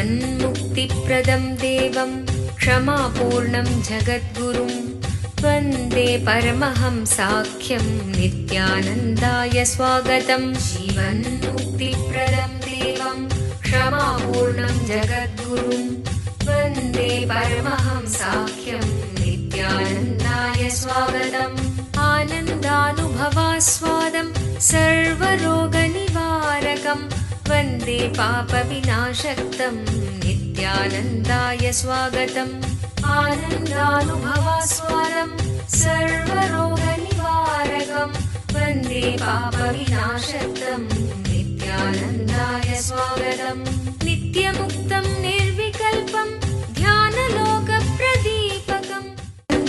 जीवन्मुक्तिप्रदं देवं क्षमापूर्णं जगद्गुरुं वन्दे परमहंसाख्यं नित्यानन्दाय स्वागतं। जीवन्मुक्तिप्रदं देवं क्षमापूर्णं जगद्गुरुं वन्दे परमहंसाख्यं नित्यानन्दाय स्वागतम्। आनन्दानुभवास्वादं सर्वरोगनिवारकं वन्दे पापविनाशक्तं नित्यानन्दाय स्वागतम्। आनन्दानुभवास्वादं सर्वरोगनिवारकं वन्दे पापविनाशक्तं नित्यानन्दाय स्वागतम्। नित्यमुक्तं निर्विकल्पं ध्यानलोकप्रदीपकम्।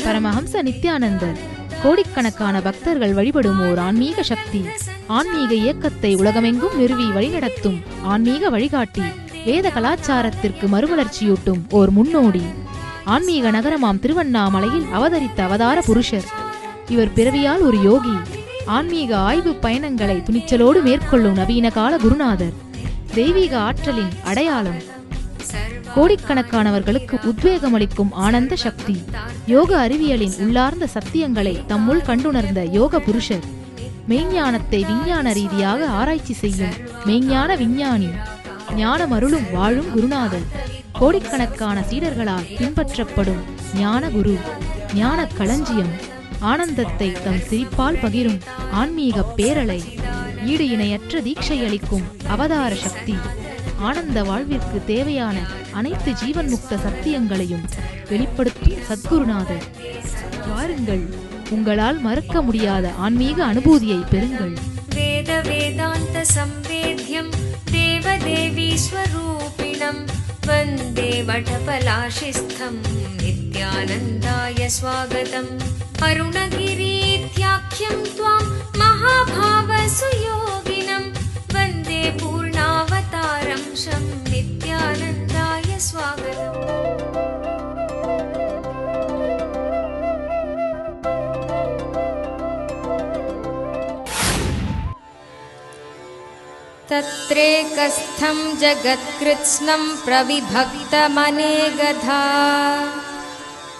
பரமஹம்ச நித்யானந்தர் கோடிக்கணக்கான பக்தர்கள் வழிபடும் ஓர் ஆன்மீக சக்தி. ஆன்மீக இயக்கத்தை உலகமெங்கும் நிறுவி வழிநடத்தும் ஆன்மீக வழிகாட்டி. வேத கலாச்சாரத்திற்கு மறுமலர்ச்சியூட்டும் ஓர் முன்னோடி. ஆன்மீக நகரமாம் திருவண்ணாமலையில் அவதரித்த அவதார புருஷர். இவர் பிறவியால் ஒரு யோகி. ஆன்மீக ஆய்வு பயணங்களை துணிச்சலோடு மேற்கொள்ளும் நவீன கால குருநாதர். தெய்வீக ஆற்றலின் அடையாளம். கோடிக்கணக்கானவர்களுக்கு உத்வேகமளிக்கும் ஆனந்த சக்தி. யோக அறிவியலின் உள்ளார்ந்த சத்தியங்களை தம்முள் கண்டுணர்ந்த யோக புருஷர். மெய்ஞானத்தை விஞ்ஞான ரீதியாக ஆராய்ச்சி செய்யும் மெய்ஞான விஞ்ஞானி. ஞானம் அருளும் வாழும் குருநாதர். கோடிக்கணக்கான சீடர்களால் பின்பற்றப்படும் ஞான குரு. ஞான களஞ்சியம். ஆனந்தத்தை தம் சிரிப்பால் பகிரும் ஆன்மீக பேரலை. ஈடு இணையற்ற தீட்சை அளிக்கும் அவதார சக்தி. ஆனந்த வாழ்விற்கு தேவையான அனைத்து ஜீவன் முக்த சத்தியங்களையும் வெளிப்படுத்தும் சத்குருநாதர். வாருங்கள், உங்களால் மறக்க முடியாத ஆன்மீக அனுபூதியை பெறுங்கள். வேத வேதாந்த சம்வேத்யம் தேவதேவி ஸ்வரூபிணம் வந்தே வடபலாஷிஸ்தம் நித்யானந்தாய ஸ்வாகதம். அருணகிரீத்யாख्यं त्वां महाभाव सुयोगिनं वन्दे पूर्णावतारं शं नित्यानन्दाय स्वागतम्. तत्रेकस्थं जगत्कृत्स्नं प्रविभक्तमनेकधा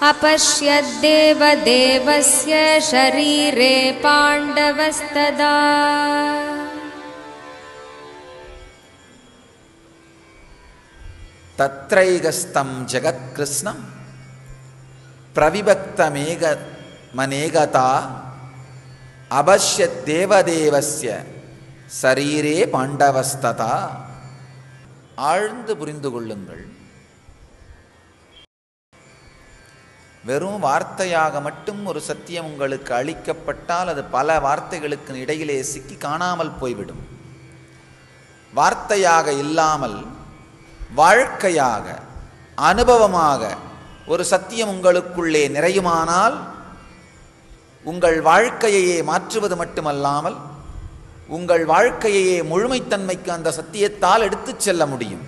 अपश्यद्देवदेवस्य शरीरे पाण्डवस्तदा. तत्रैकस्थं जगत्कृत्स्नं प्रविभक्तमनेकधा अपश्यद्देवदेवस्य சரீரே பாண்டவஸ்ததா. ஆழ்ந்து புரிந்து கொள்ளுங்கள். வெறும் வார்த்தையாக மட்டும் ஒரு சத்தியம் உங்களுக்கு அளிக்கப்பட்டால் அது பல வார்த்தைகளுக்கு இடையிலே சிக்கி காணாமல் போய்விடும். வார்த்தையாக இல்லாமல் வாழ்க்கையாக அனுபவமாக ஒரு சத்தியம் உங்களுக்குள்ளே நிறையுமானால் உங்கள் வாழ்க்கையையே மாற்றுவது மட்டுமல்லாமல் உங்கள் வாழ்க்கையையே முழுமைத்தன்மைக்கு அந்த சத்தியத்தால் எடுத்துச் செல்ல முடியும்.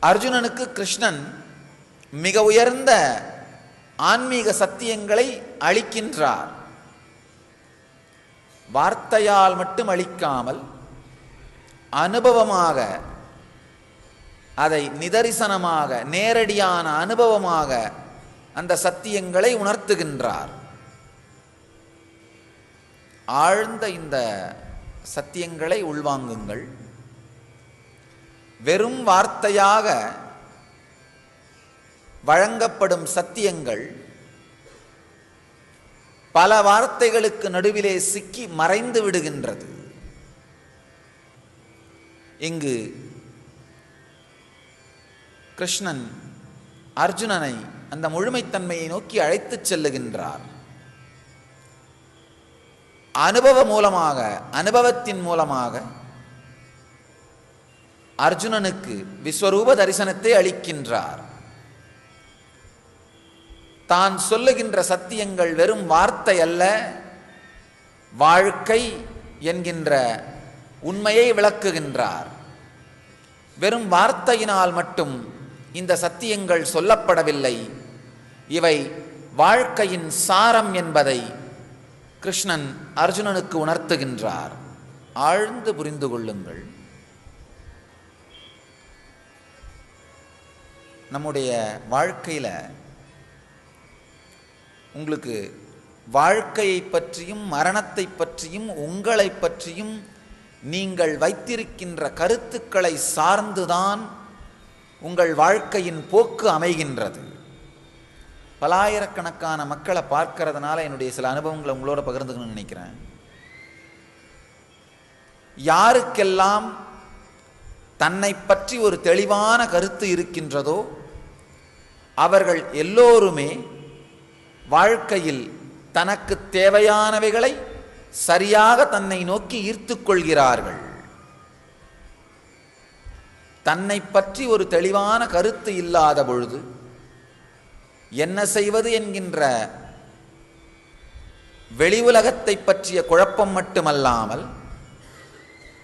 அர்ஜுனனுக்கு கிருஷ்ணன் மிக உயர்ந்த ஆன்மீக சத்தியங்களை அளிக்கின்றார். வார்த்தையால் மட்டும் அளிக்காமல் அனுபவமாக, அதை நிதரிசனமாக, நேரடியான அனுபவமாக அந்த சத்தியங்களை உணர்த்துகின்றார். ஆழ்ந்த இந்த சத்தியங்களை உள்வாங்குங்கள். வெறும் வார்த்தையாக வழங்கப்படும் சத்தியங்கள் பல வார்த்தைகளுக்கு நடுவிலே சிக்கி மறைந்து விடுகின்றது. இங்கு கிருஷ்ணன் அர்ஜுனனை அந்த முழுமைத்தன்மையை நோக்கி அழைத்துச் செல்லுகின்றார். அனுபவத்தின் மூலமாக அர்ஜுனனுக்கு விஸ்வரூப தரிசனத்தை அளிக்கின்றார். தான் சொல்லுகின்ற சத்தியங்கள் வெறும் வார்த்தை அல்ல, வாழ்க்கை என்கின்ற உண்மையை விளக்குகின்றார். வெறும் வார்த்தையினால் மட்டும் இந்த சத்தியங்கள் சொல்லப்படவில்லை, இவை வாழ்க்கையின் சாரம் என்பதை கிருஷ்ணன் அர்ஜுனனுக்கு உணர்த்துகின்றார். ஆழ்ந்து புரிந்து கொள்ளுங்கள். நம்முடைய வாழ்க்கையில் உங்களுக்கு வாழ்க்கையை பற்றியும் மரணத்தை பற்றியும் உங்களை பற்றியும் நீங்கள் வைத்திருக்கின்ற கருத்துக்களை சார்ந்துதான் உங்கள் வாழ்க்கையின் போக்கு அமைகின்றது. பலாயிரக்கணக்கான மக்களை பார்க்கறதுனால என்னுடைய சில அனுபவங்களை உங்களோட பகிர்ந்துக்கணும்னு நினைக்கிறேன். யாருக்கெல்லாம் தன்னை பற்றி ஒரு தெளிவான கருத்து இருக்கின்றதோ அவர்கள் எல்லோருமே வாழ்க்கையில் தனக்கு தேவையானவைகளை சரியாக தன்னை நோக்கி ஈர்த்து கொள்கிறார்கள். தன்னை பற்றி ஒரு தெளிவான கருத்து இல்லாத பொழுது என்ன செய்வது என்கின்ற வெளி உலகத்தை பற்றிய குழப்பம் மட்டுமல்லாமல்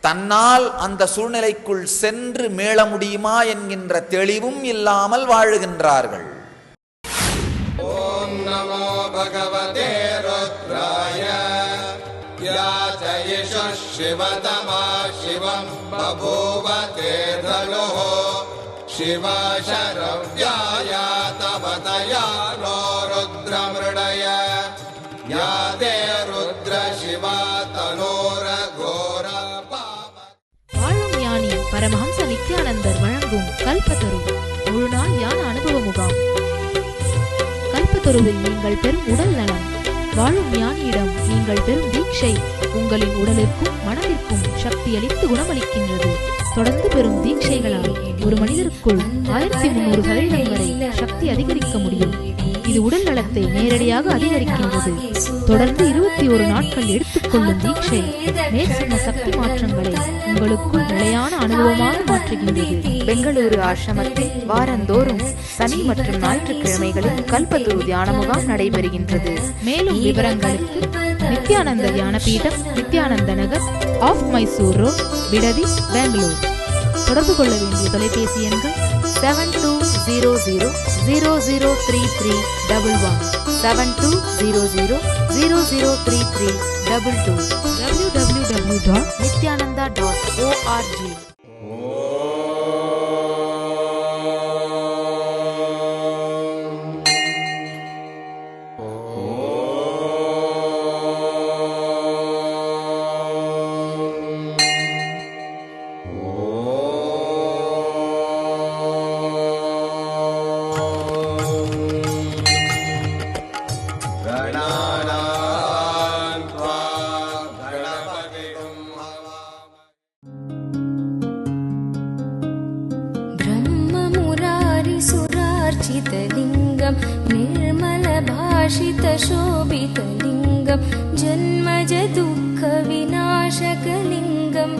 தன்னால் அந்த சூழ்நிலைக்குள் சென்று மீள முடியுமா என்கின்ற தெளிவும் இல்லாமல் வாழுகின்றார்கள். ஓம் நமோ பகவதே ருத்ராய யாசயிஷ சிவதமா சிவம் பபூவ தேதலோ சிவசரவ்யாய தவதயா நோ ருத்ரமிருடய யாதே ருத்ர சிவா தனோர கோர வாழும் ஞானி பரமஹம்ச நித்யானந்தர் வழங்கும் கல்பத்தரு முழுநாள் ஞான அனுபவ முகாம். கல்பத்தருவில் நீங்கள் பெறும் உடல் நலம், வாழும் ஞானியிடம் நீங்கள் பெறும் தீட்சை உங்களின் உடலிற்கும் மனதிற்கும் சக்தி அளித்து குணமளிக்கின்றது. தொடர்ந்து பெறும் தீட்சைகளால் ஒரு மனிதருக்குள் 1300% வரை சக்தி அதிகரிக்க முடியும். இது உடல் நலத்தை நேரடியாக அதிகரிக்கின்றது. தொடர்ந்து 21 நாட்கள் எடுத்துக்கொள்ளும் தீட்சை மேற்சொன்ன சக்தி மாற்றங்களை உங்களுக்குள் நிலையான அனுபவமாக மாற்றுகின்றது. பெங்களூரு ஆசிரமத்தில் வாரந்தோறும் சனி மற்றும் ஞாயிற்றுக்கிழமைகளில் கல்பத்தரு தியான முகாம் நடைபெறுகின்றது. மேலும் விவரங்களுக்கு நித்யானந்த தியான பீடம், நித்யானந்த நகர், ஆஃப் மைசூர் ரோட், விடதி, பெங்களூர். தொடர்பு கொள்ள வேண்டிய தொலைபேசி எண்கள் 7200003311 7200003322 www.nityananda.org. ब्रह्ममुरारिसुरार्चितलिङ्गं निर्मलभाषितशोभितलिङ्गं जन्मजदुःखविनाशकलिङ्गं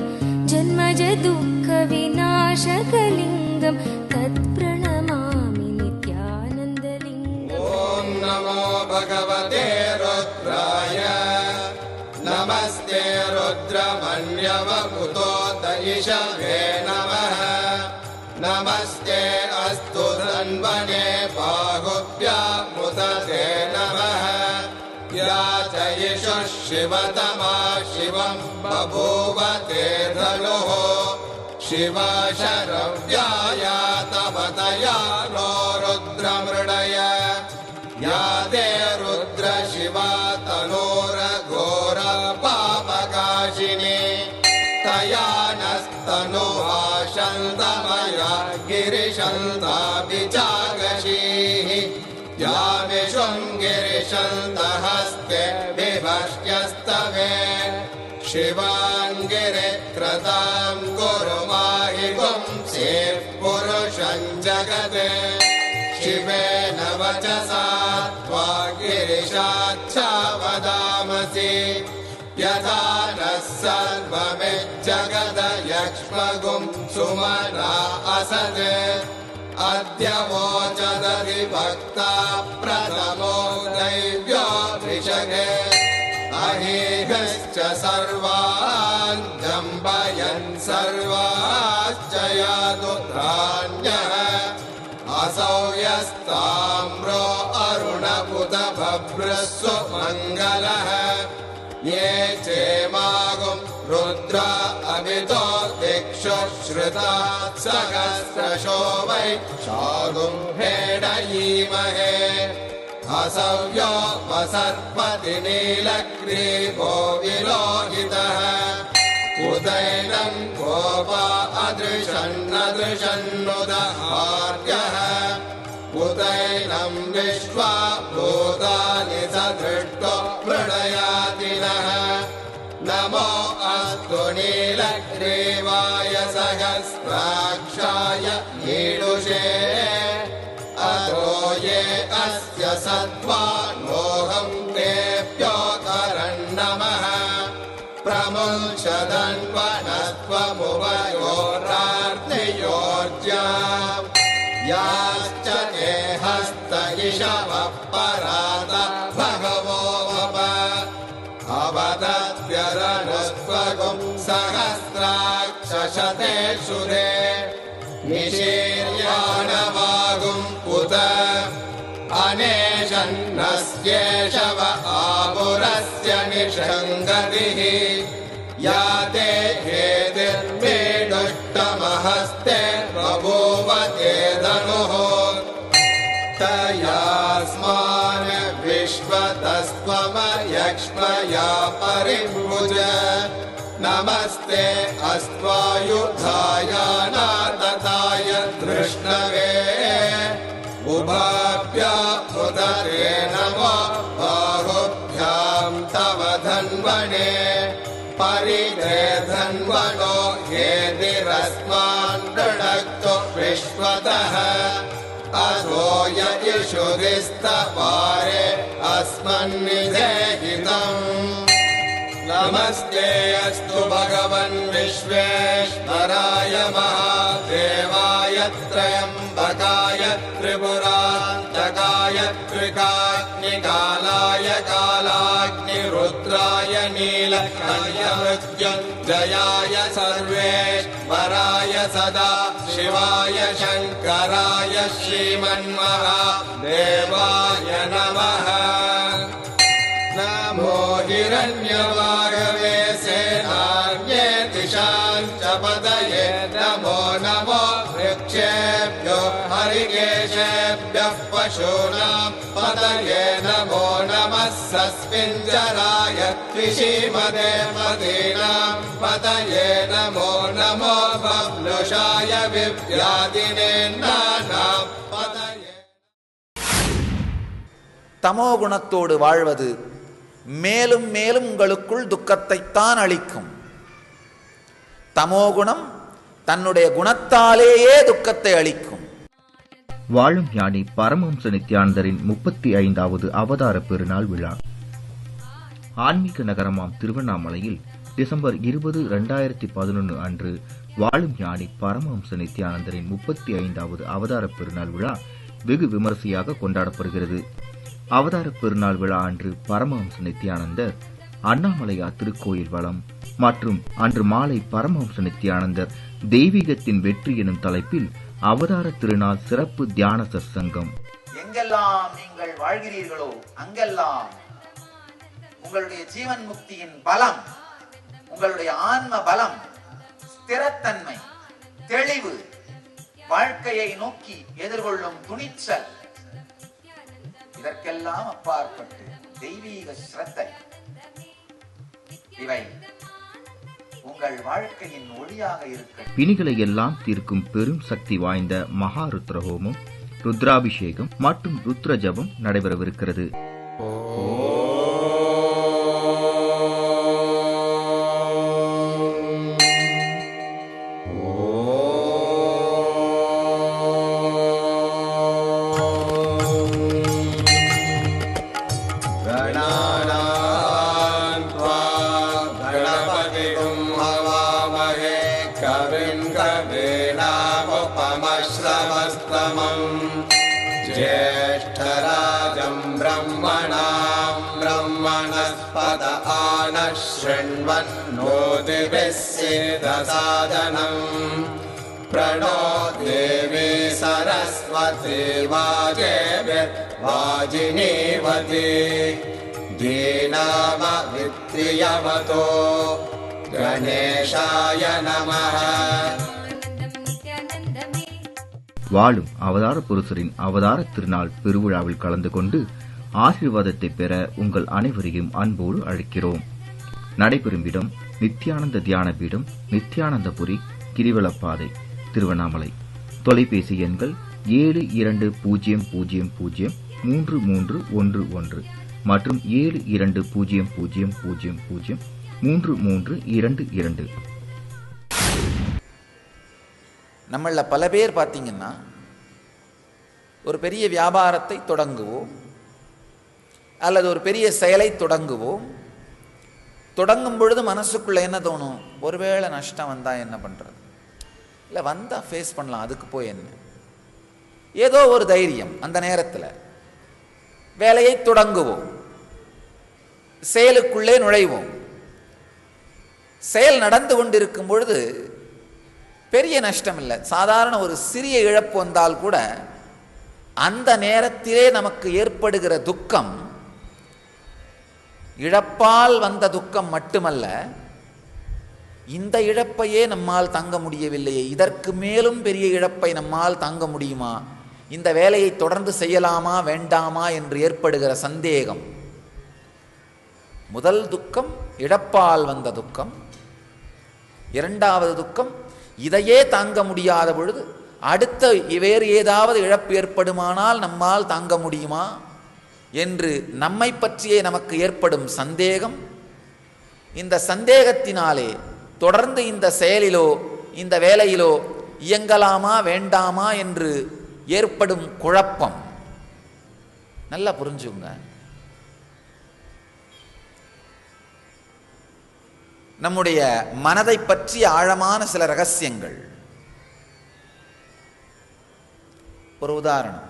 जन्मजदुःखविनाशकलिङ्गं तत्प्रणमामि नित्यानन्दलिङ्गम्. ॐ नमो भगवते रुद्राय नमस्ते रुद्रमन्यवपुतो दयिषवे नमः नमस्ते अस्तु धन्वने बाहुभ्यामुदते नमः याचयिषु शिवतमा शिवं बभूव तेधनुः शिवशरव्याय तवतया नो रुद्रमृडय यादे रुद्र शिवा तनोरघोर पापकाशिनी तया नस्तनुभाषन्तमया गिरिशन्ताभिचागशीः या विशृङ्गिरिशन्तहस्ते विभष्ट्यस्तवे शिवाङ्गिरिक्रतां कुरु माहि पुंसेः पुरुषं जगते शिवेन वचसा त्वा गिरिशाच्छा वदामसि यथा नः सर्वमिज्जगदयक्ष्मगुं सुमना असत् अद्य वोचदधि भक्ता प्रथमो दैव्योऽभिषगे अहीहश्च सर्वान् जम्बयन् सर्वाश्च यादुत्राण्यः असौ यस्ताम्रो अरुणपुत भभ्रस्व मङ्गलः ये चेमागुं रुद्रा अमितो दिक्षु श्रुता सहस्रशो वै शागुम्भेडयीमहे असव्यो वसत्पति नीलग्रीवो विलोहितः उदैनं गोपा अदृशन्नदृशन्नुदहार्यः उदैनं विश्वा भूतानि सदृष्टो मृडयातिनः नमो अस्तु नीलग्रीवाय सहस्राक्षाय ईडुषे अतो ये अस्य सत्त्वानोऽहं तेभ्यो करन्नमः प्रमुञ्चदन्वनत्वमुभयोरार्थियोर्जा याश्च ते हस्त इषवः परात भगवो वप अवदत्यरनुस्त्वगुं सहस्राक्षशते शुरे निशीर्याणवागुं उत अनेशन्नस्येषव आपुरस्य निषङ्गतिः या ते हेतिर्मेडुष्टमहस्ते बभूव ते धनुः तयास्मान् विश्वतस्त्वमयक्ष्मया परिभुज नमस्ते अस्त्वायुधाय नातताय धृष्णवे उभाभ्याम् उदरे नमो बाहुभ्यां तव धन्वने परिधे धन्वनो हेतिरस्मान् दृढक्तो विश्वतः असो य इषुरिस्तवारे अस्मन्निधेहितम् नमस्ते अस्तु भगवन् विश्वेश्वराय महादेवाय त्र्यम्बकाय त्रिपुरान्तकाय त्रिकाग्निकालाय कालाग्निरुद्राय नीलकण्ठमृत्युञ्जयाय सर्वेश्वराय सदा शिवाय शङ्कराय श्रीमन्महादेवाय नमः नमो हिरण्यवागवे सेनान्ये दिशां च पतये नमो नमो वृक्षेभ्यो हरिकेशेभ्यः पशूनां पतये नमो नमः सस्मिञ्जराय त्रिशीमदे मदीनां पतये नमो नमो बब्लुषाय विव्यादिने नानां पतये தமோ குணத்தோடு வாழ்வது மேலும் மேலும் உங்களுக்குள் துக்கத்தைத்தான் அளிக்கும். தமோகுணம் தன்னுடைய குணத்தாலேயே துக்கத்தை அளிக்கும். வாழும் ஞானி பரமஹம்ச நித்யானந்தரின் 35வது அவதார பெருநாள் விழா ஆன்மீக நகரமாம் திருவண்ணாமலையில் டிசம்பர் 20, 2011 அன்று வாழும் ஞானி பரமஹம்ச நித்யானந்தரின் 35வது அவதார பெருநாள் விழா வெகு விமரிசையாக கொண்டாடப்படுகிறது. அவதார பெருநாள் விழா அன்று பரமஹம்ச நித்யானந்தர் அண்ணாமலையார் திருக்கோயில் வளம் மற்றும் அன்று மாலை பரமஹம்ச நித்யானந்தர் தெய்வீகத்தின் வெற்றி எனும் தலைப்பில் அவதார திருநாள் சிறப்பு தியான சத்சங்கம். எங்கெல்லாம் நீங்கள் வாழ்கிறீர்களோ அங்கெல்லாம் உங்களுடைய ஜீவன் முக்தியின் பலம், உங்களுடைய ஆன்ம பலம், ஸ்திரத்தன்மை, தெளிவு, வாழ்க்கையை நோக்கி எதிர்கொள்ளும் துணிச்சல், இதற்கெல்லாம் அப்பாற்பட்டு தெய்வீக ஸ்ரத்தை, இவை உங்கள் வாழ்க்கையின் ஒளியாக இருக்க பிணிகளை எல்லாம் தீர்க்கும் பெரும் சக்தி வாய்ந்த மகா ருத்ரஹோமம், ருத்ராபிஷேகம் மற்றும் ருத்ர ஜபம் நடைபெறவிருக்கிறது. ज्येष्ठराजं ब्रह्मणां ब्रह्मणस्पत आनः शृण्वन्नोतिभिः सीदसादनम् प्रणो देवी सरस्वती वाजेभिर्वाजिनीवती दीनामवित्रियवतो गणेशाय नमः। வாழும் அவதார புருஷரின் அவதார திருநாள் பெருவிழாவில் கலந்து கொண்டு ஆசீர்வாதத்தை பெற உங்கள் அனைவரையும் அன்போடு அழைக்கிறோம். நடைபெறும் இடம் நித்யானந்த தியான பீடம், நித்யானந்தபுரி, கிரிவலப்பாதை, திருவண்ணாமலை. தொலைபேசி எண்கள் 72003311 மற்றும் 7200003322. நம்மள பல பேர் பார்த்தீங்கன்னா ஒரு பெரிய வியாபாரத்தை தொடங்குவோம் அல்லது ஒரு பெரிய செயலை தொடங்குவோம். தொடங்கும் பொழுது மனசுக்குள்ள என்ன தோணும்? ஒருவேளை நஷ்டம் வந்தா என்ன பண்றது, இல்லை வந்தா ஃபேஸ் பண்ணலாம், அதுக்கு போய் என்ன, ஏதோ ஒரு தைரியம். அந்த நேரத்தில் வேலையை தொடங்குவோம், செயலுக்குள்ளே நுழைவோம். செயல் நடந்து கொண்டிருக்கும் பொழுது பெரிய நஷ்டம் இல்லை, சாதாரண ஒரு சிறிய இழப்பு வந்தால் கூட அந்த நேரத்திலே நமக்கு ஏற்படுகிற துக்கம் இழப்பால் வந்த துக்கம் மட்டுமல்ல, இந்த இழப்பையே நம்மால் தாங்க முடியவில்லையே, இதற்கு மேலும் பெரிய இழப்பை நம்மால் தாங்க முடியுமா, இந்த வேலையை தொடர்ந்து செய்யலாமா வேண்டாமா என்று ஏற்படுகிற சந்தேகம். முதல் துக்கம் இழப்பால் வந்த துக்கம். இரண்டாவது துக்கம் இதையே தாங்க முடியாத பொழுது அடுத்த வேறு ஏதாவது இழப்பு ஏற்படுமானால் நம்மால் தாங்க முடியுமா என்று நம்மை பற்றியே நமக்கு ஏற்படும் சந்தேகம். இந்த சந்தேகத்தினாலே தொடர்ந்து இந்த செயலிலோ இந்த வேலையிலோ இயங்கலாமா வேண்டாமா என்று ஏற்படும் குழப்பம். நல்லா புரிஞ்சுங்க. நம்முடைய மனதை பற்றிய ஆழமான சில ரகசியங்கள். ஒரு உதாரணம்,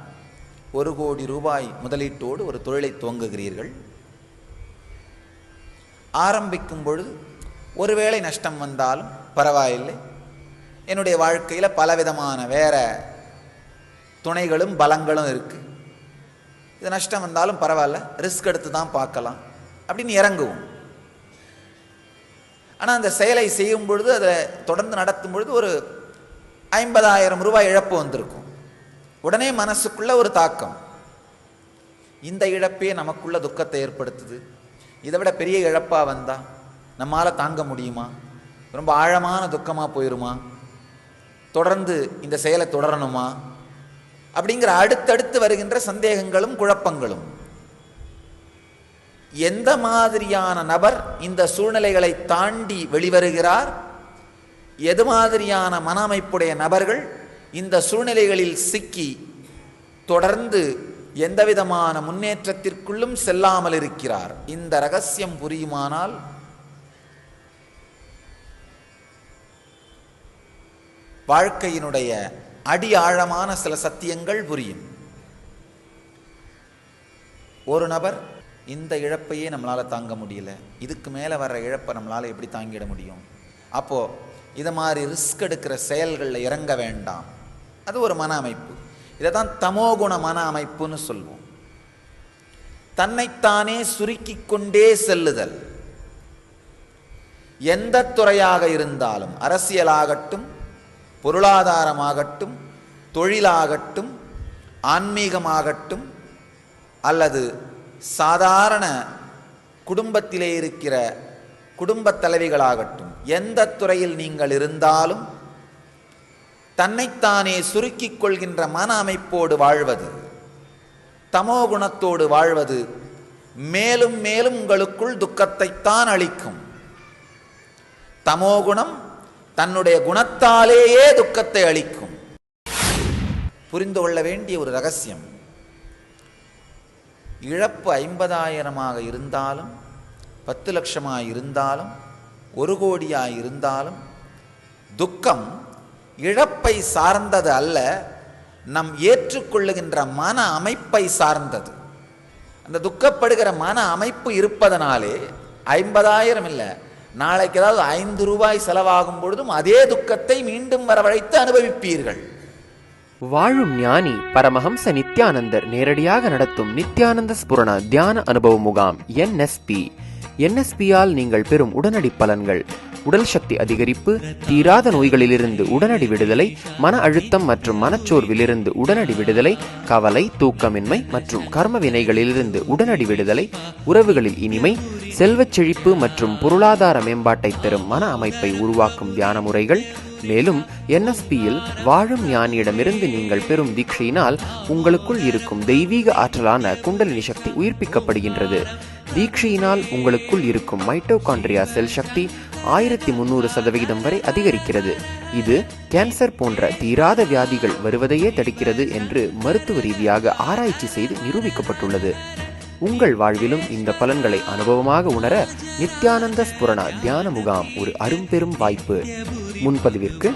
1 கோடி ரூபாய் முதலீட்டோடு ஒரு தொழிலை துவங்குகிறீர்கள். ஆரம்பிக்கும் பொழுது ஒருவேளை நஷ்டம் வந்தாலும் பரவாயில்லை, என்னுடைய வாழ்க்கையில் பலவிதமான வேற துணைகளும் பலங்களும் இருக்குது, இது நஷ்டம் வந்தாலும் பரவாயில்ல, ரிஸ்க் எடுத்து தான் பார்க்கலாம் அப்படின்னு இறங்குவோம். ஆனால் அந்த செயலை செய்யும் பொழுது, அதை தொடர்ந்து நடத்தும் பொழுது ஒரு 50,000 ரூபாய் இழப்பு வந்திருக்கும். உடனே மனசுக்குள்ள ஒரு தாக்கம், இந்த இழப்பே நமக்குள்ள துக்கத்தை ஏற்படுத்துது, இதை விட பெரிய இழப்பாக வந்தால் நம்மால் தாங்க முடியுமா, ரொம்ப ஆழமான துக்கமாக போயிடுமா, தொடர்ந்து இந்த செயலை தொடரணுமா அப்படிங்கிற அடுத்தடுத்து வருகின்ற சந்தேகங்களும் குழப்பங்களும். எந்த மாதிரியான நபர் இந்த சூழ்நிலைகளை தாண்டி வெளிவருகிறார், எது மாதிரியான மன அமைப்புடைய நபர்கள் இந்த சூழ்நிலைகளில் சிக்கி தொடர்ந்து எந்தவிதமான முன்னேற்றத்திற்குள்ளும் செல்லாமல் இருக்கிறார், இந்த ரகசியம் புரியுமானால் வாழ்க்கையினுடைய அடி ஆழமான சில சத்தியங்கள் புரியும். ஒரு நபர் இந்த இழப்பையே நம்மளால் தாங்க முடியல, இதுக்கு மேலே வர்ற இழப்பை நம்மளால் எப்படி தாங்கிட முடியும், அப்போது இதை மாதிரி ரிஸ்க் எடுக்கிற செயல்களில் இறங்க வேண்டாம். அது ஒரு மன அமைப்பு. இதை தான் தமோகுண மன அமைப்புன்னு சொல்வோம். தன்னைத்தானே சுருக்கி கொண்டே செல்லுதல். எந்த துறையாக இருந்தாலும், அரசியலாகட்டும், பொருளாதாரமாகட்டும், தொழிலாகட்டும், ஆன்மீகமாகட்டும், அல்லது சாதாரண குடும்பத்திலே இருக்கிற குடும்பத் தலைவிகளாகட்டும், எந்த துறையில் நீங்கள் இருந்தாலும் தன்னைத்தானே சுருக்கிக் கொள்கின்ற மன அமைப்போடு வாழ்வது, தமோகுணத்தோடு வாழ்வது மேலும் மேலும் உங்களுக்குள் துக்கத்தைத்தான் அளிக்கும். தமோகுணம் தன்னுடைய குணத்தாலேயே துக்கத்தை அளிக்கும். புரிந்து கொள்ள வேண்டிய ஒரு ரகசியம், இழப்பு 50,000 இருந்தாலும், 10 லட்சமாக இருந்தாலும், 1 கோடியாக இருந்தாலும், துக்கம் இழப்பை சார்ந்தது அல்ல, நம் ஏற்றுக்கொள்ளுகின்ற மன அமைப்பை சார்ந்தது. அந்த துக்கப்படுகிற மன அமைப்பு இருப்பதனாலே 50,000 இல்லை, நாளைக்கு ஏதாவது 5 ரூபாய் செலவாகும் பொழுதும் அதே துக்கத்தை மீண்டும் வரவழைத்து அனுபவிப்பீர்கள். வாழும் ஞானி பரமஹம்ச நித்யானந்தர் நேரடியாக நடத்தும் நித்யானந்த ஸ்புரண தியான அனுபவ முகாம் NSP NSPயால் நீங்கள் பெறும் உடனடி பலன்கள்: உடல் சக்தி அதிகரிப்பு, தீராத நோய்களிலிருந்து உடனடி விடுதலை, மன அழுத்தம் மற்றும் மனச்சோர்விலிருந்து உடனடி விடுதலை, கவலை, தூக்கமின்மை மற்றும் கர்ம வினைகளிலிருந்து உடனடி விடுதலை, உறவுகளில் இனிமை, செல்வச் செழிப்பு மற்றும் பொருளாதார மேம்பாட்டை தரும் மன அமைப்பை உருவாக்கும் தியான முறைகள். மேலும் NSPயில் வாழும் ஞானியிடமிருந்து நீங்கள் பெறும் தீட்சையினால் உங்களுக்குள் இருக்கும் தெய்வீக ஆற்றலான குண்டலினி சக்தி உயிர்ப்பிக்கப்படுகின்றது. தீட்சையினால் உங்களுக்குள் இருக்கும் மைட்டோகாண்ட்ரியா செல் சக்தி 1300% வரை அதிகரிக்கிறது. இது கேன்சர் போன்ற தீராத வியாதிகள் வருவதையே தடுக்கிறது என்று மருத்துவ ரீதியாக ஆராய்ச்சி செய்து நிரூபிக்கப்பட்டுள்ளது. உங்கள் வாழ்விலும் இந்த பலன்களை அனுபவமாக உணர நித்யானந்த ஸ்புரணா தியான முகாம் ஒரு அரும்பெரும் வாய்ப்பு. முன்பதிவிற்கு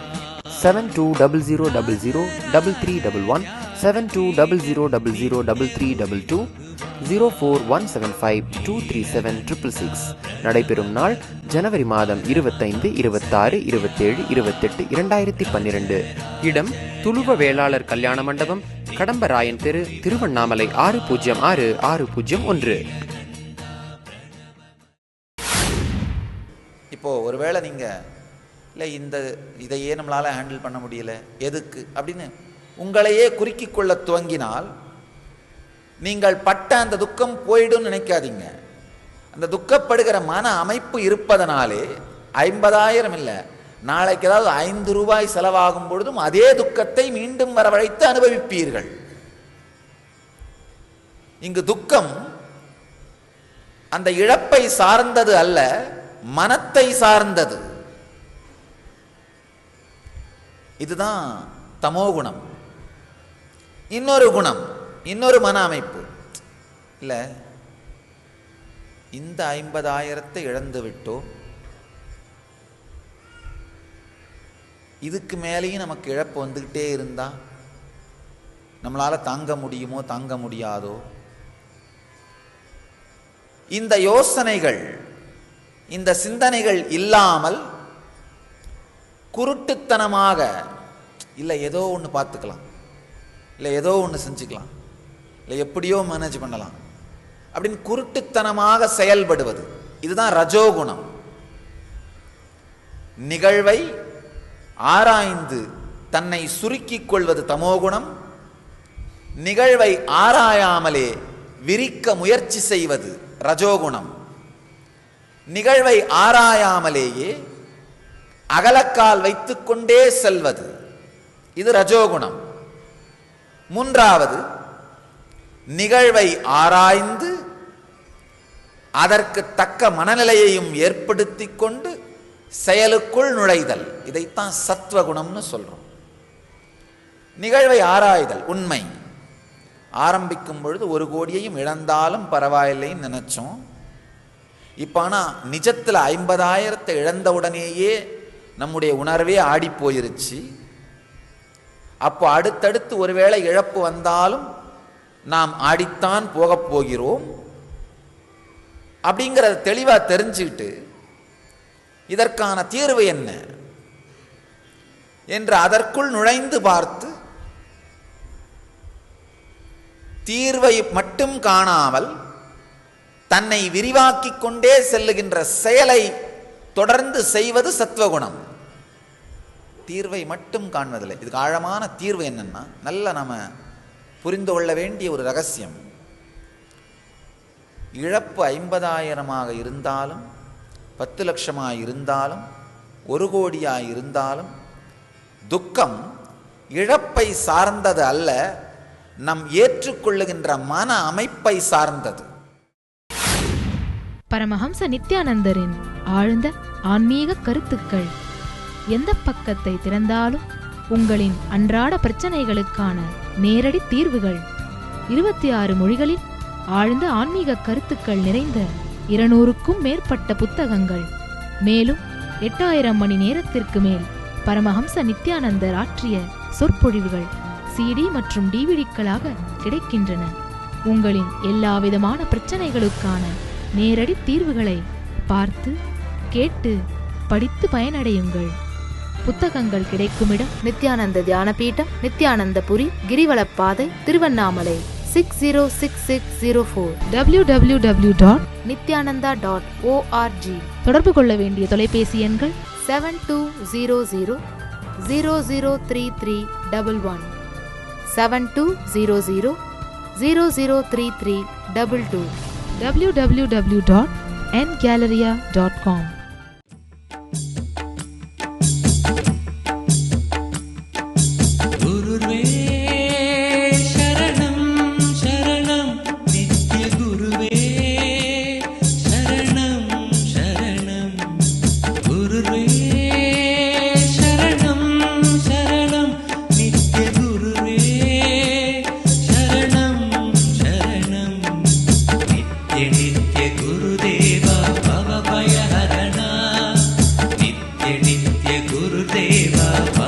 7200003311 7200003322 04175237666. நடைபெறும் நாள் ஜனவரி மாதம் 25, 26, 27, 28, 2012. இடம் துளுவ வேளாளர் கல்யாண மண்டபம், கடம்பராயன் தெரு, திருவண்ணாமலை 606601. இப்போ ஒருவேளை நீங்க இல்லை இதையே நம்மளால ஹேண்டில் பண்ண முடியல, எதுக்கு அப்படின்னு உங்களையே குறுக்கிக் கொள்ள துவங்கினால் நீங்கள் பட்ட அந்த துக்கம் போயிடும் நினைக்காதீங்க. அந்த துக்கப்படுகிற மன அமைப்பு இருப்பதனாலே 50,000 இல்லை, நாளைக்கு ஏதாவது 5 ரூபாய் செலவாகும் பொழுதும் அதே துக்கத்தை மீண்டும் வரவழைத்து அனுபவிப்பீர்கள். இங்கு துக்கம் அந்த இழப்பை சார்ந்தது அல்ல, மனத்தை சார்ந்தது. இதுதான் தமோகுணம். இன்னொரு குணம், இன்னொரு மன அமைப்பு. இல்லை, இந்த 50,000 இழந்து விட்டோம், இதுக்கு மேலேயும் நமக்கு இழப்பு வந்துக்கிட்டே இருந்தா நம்மளால் தாங்க முடியுமோ தாங்க முடியாதோ? இந்த யோசனைகள், இந்த சிந்தனைகள் இல்லாமல் குருட்டுத்தனமாக இல்லை ஏதோ ஒன்று பார்த்துக்கலாம், இல்லை ஏதோ ஒன்று செஞ்சுக்கலாம், இல்லை எப்படியோ மேனேஜ் பண்ணலாம் அப்படின்னு குருட்டுத்தனமாக செயல்படுவது, இதுதான் ரஜோகுணம். நிகழ்வை ஆராய்ந்து தன்னை சுருக்கிக் கொள்வது தமோகுணம். நிகழ்வை ஆராயாமலே விரிக்க முயற்சி செய்வது ரஜோகுணம். நிகழ்வை ஆராயாமலேயே அகலக்கால் வைத்துக்கொண்டே செல்வது, இது ரஜோகுணம். மூன்றாவது, நிகழ்வை ஆராய்ந்து அதற்கு தக்க மனநிலையையும் ஏற்படுத்தி கொண்டு செயலுக்குள் நுழைதல், இதைத்தான் சத்வகுணம்னு சொல்றோம். நிகழ்வை ஆராய்தல் உண்மை. ஆரம்பிக்கும் பொழுது 1 கோடியையும் இழந்தாலும் பரவாயில்லைன்னு நினைச்சோம். இப்போ ஆனால் நிஜத்தில் 50,000 இழந்தவுடனேயே நம்முடைய உணர்வே ஆடி போயிருச்சு. அப்போ அடுத்தடுத்து ஒருவேளை இழப்பு வந்தாலும் நாம் ஆடித்தான் போகப் போகிறோம் அப்படிங்கிறத தெளிவாக தெரிஞ்சுக்கிட்டு இதற்கான தீர்வு என்ன என்று அதற்குள் நுழைந்து பார்த்து தீர்வை மட்டும் காணாமல் தன்னை விரிவாக்கிக் கொண்டே செல்லுகின்ற செயலை தொடர்ந்து செய்வது சத்வகுணம். தீர்வை மட்டும் காண்பதில்லை. இதுக்கு ஆழமான தீர்வு என்னன்னா, நல்ல நம்ம புரிந்து கொள்ள வேண்டிய ஒரு ரகசியம். இழப்பு 50,000 இருந்தாலும் 10 லட்சமாக இருந்தாலும் 1 கோடியாக இருந்தாலும் துக்கம் இழப்பை சார்ந்தது அல்ல, நம் ஏற்றுக்கொள்ளுகின்ற மன அமைப்பை சார்ந்தது. பரமஹம்ச நித்யானந்தரின் ஆழ்ந்த ஆன்மீக கருத்துக்கள். எந்த பக்கத்தை திறந்தாலும் உங்களின் அன்றாட பிரச்சனைகளுக்கான நேரடி தீர்வுகள். 26 மொழிகளில் ஆழ்ந்த ஆன்மீக கருத்துக்கள் நிறைந்த 200க்கும் மேற்பட்ட புத்தகங்கள். மேலும் 8000 மணி நேரத்திற்கு மேல் பரமஹம்ச நித்யானந்தர் ஆற்றிய சொற்பொழிவுகள் CD மற்றும் DVDக்களாக கிடைக்கின்றன. உங்களின் எல்லாவிதமான பிரச்சனைகளுக்கான நேரடி தீர்வுகளை பார்த்து கேட்டு படித்து பயனடையுங்கள். புத்தகங்கள் கிடைக்குமிடம் நித்யானந்த தியான பீடம், நித்யானந்தபுரி, கிரிவலப்பாதை, திருவண்ணாமலை. 606604 www.nityananda.org. தொடர்பு கொள்ள வேண்டிய தொலைபேசி எண்கள் 7200003311 7200003322 www.ngalleria.com. Gurudeva